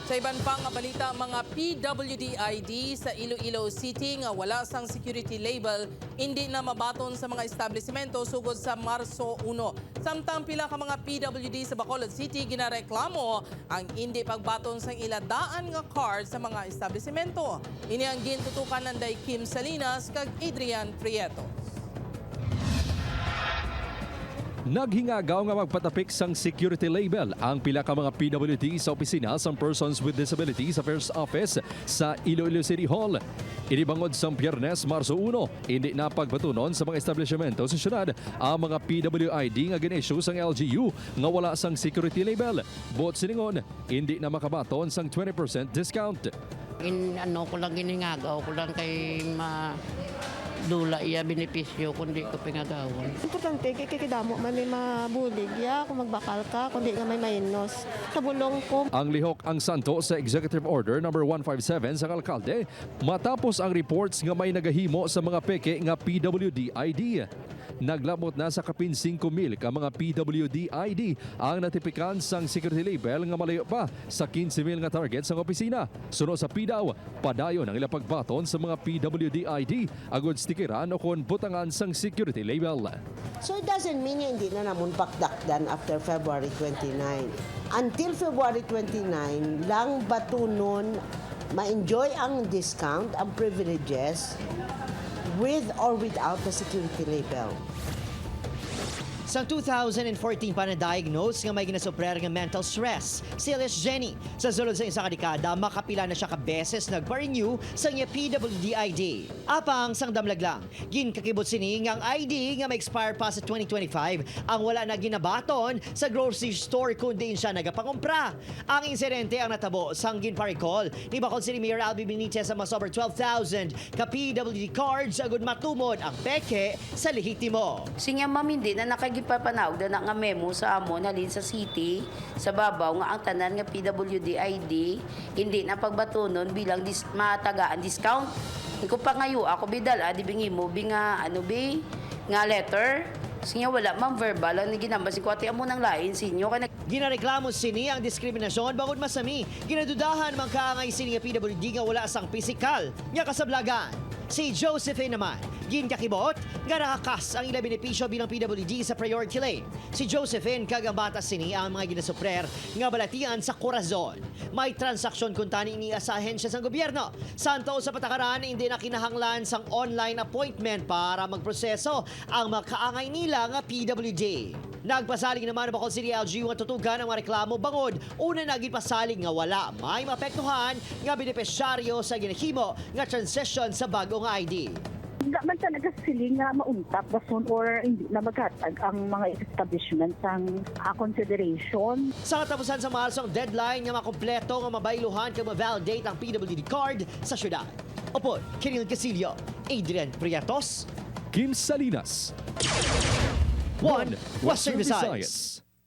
Sa iban pang balita, mga PWD ID sa Iloilo City nga wala sang security label hindi na mabaton sa mga establishmento sugod sa Marso 1. Samtang pila ka mga PWD sa Bacolod City ginareklamo ang hindi pagbaton sang iladaan nga card sa mga establishmento. Ini ang gintutukan ng Kim Salinas kag Adrian Prieto. Naghingagaw nga magpatapik sang security label ang pila ka mga PWD sa opisina sang Persons with Disabilities Affairs Office sa Iloilo City Hall. Inibangod sang Biyernes, Marso 1, hindi na pagbatunon sa mga establishmento sa syudad ang mga PWID nga gin-issue sang LGU nga wala sang security label. Bot siningon, hindi na makabaton sang 20% discount. Ko lang giningagaw ko lang kay dula iya benepisyo kundi ko pingagawan. Importante kikidamo man may mabulig ya kung magbakal ka kundi nga may mainos sa bulong ko. Ang lihok ang santo sa Executive Order number 157 sa alkalde matapos ang reports nga may nagahimo sa mga peke nga PWD ID. Naglabot na sa kapin 5,000 ka mga PWD ID ang natipikan sang security label nga malayo pa sa 15,000 nga target sa opisina. Sunod sa PDAW, padayon ang ilang pagbaton sa mga PWD ID agud stikiran o kon butangan sang security label. So it doesn't mean hindi na namun pakdakdan after February 29. Until February 29 lang batunon ma-enjoy ang discount, ang privileges with or without the security label. Sa 2014 pa na-diagnose nga may ginasuprer nga mental stress si Elias Jenny. Sa sulod sa isang dekada, makapila na siya kabeses nagpa-renew sa niya PWD ID. Apang sang damlag lang, ginkakibot sini nga ang ID nga ma-expire pa sa 2025 ang wala na ginabaton sa grocery store kundi siya nagapangumpra. Ang insidente ang natabo sang ginparicol ni Bacolod City Mayor Albi Benitez sa mas over 12,000 ka PWD cards agud matumod ang peke sa lehitimo. Sinya ma'am hindi na nakagipapanawag na nga memo sa amon halin sa city sa babaw nga ang tanan nga PWD ID hindi na pagbatunon bilang matagaan discount. Iko pa ngayo ako bidal adi bingi mo nga nga letter. Sinya wala mang verbal ang ginambas ko ati amo nang lain sinyo kay Ginareklamo sini ang diskriminasyon bangod masami. Ginadudahan man kaangay sini nga PWD nga wala sang pisikal nga kasablagan. Si Josephine naman, ginkakibot nga nakakas ang ilang benepisyo bilang PWD sa priority lane. Si Josephine kagambata sini ang mga ginasuprer nga balatian sa Corazon. May transaksyon kung tani niya sa ahensya ng gobyerno. Santo sa patakaran, hindi na kinahanglan sang online appointment para magproseso ang mga kaangay nila nga PWD. Nagpasalig naman ang Bacolod City LGU nga tutugan ang mga reklamo bangod. Una naging pasalig nga wala may mapektuhan nga benepisyaryo sa ginahimo nga transition sa bagong ID. Hindi man siya nagasiling nga mauntap bason or hindi na maghatag ang mga establishment ang consideration. Sa katapusan sa Marso ang deadline nga makompleto nga mabayluhan kag ma-validate ang PWD card sa syudad. Opo, Kiril Casillo, Adrian Prietos, Kim Salinas, One Western Visayas.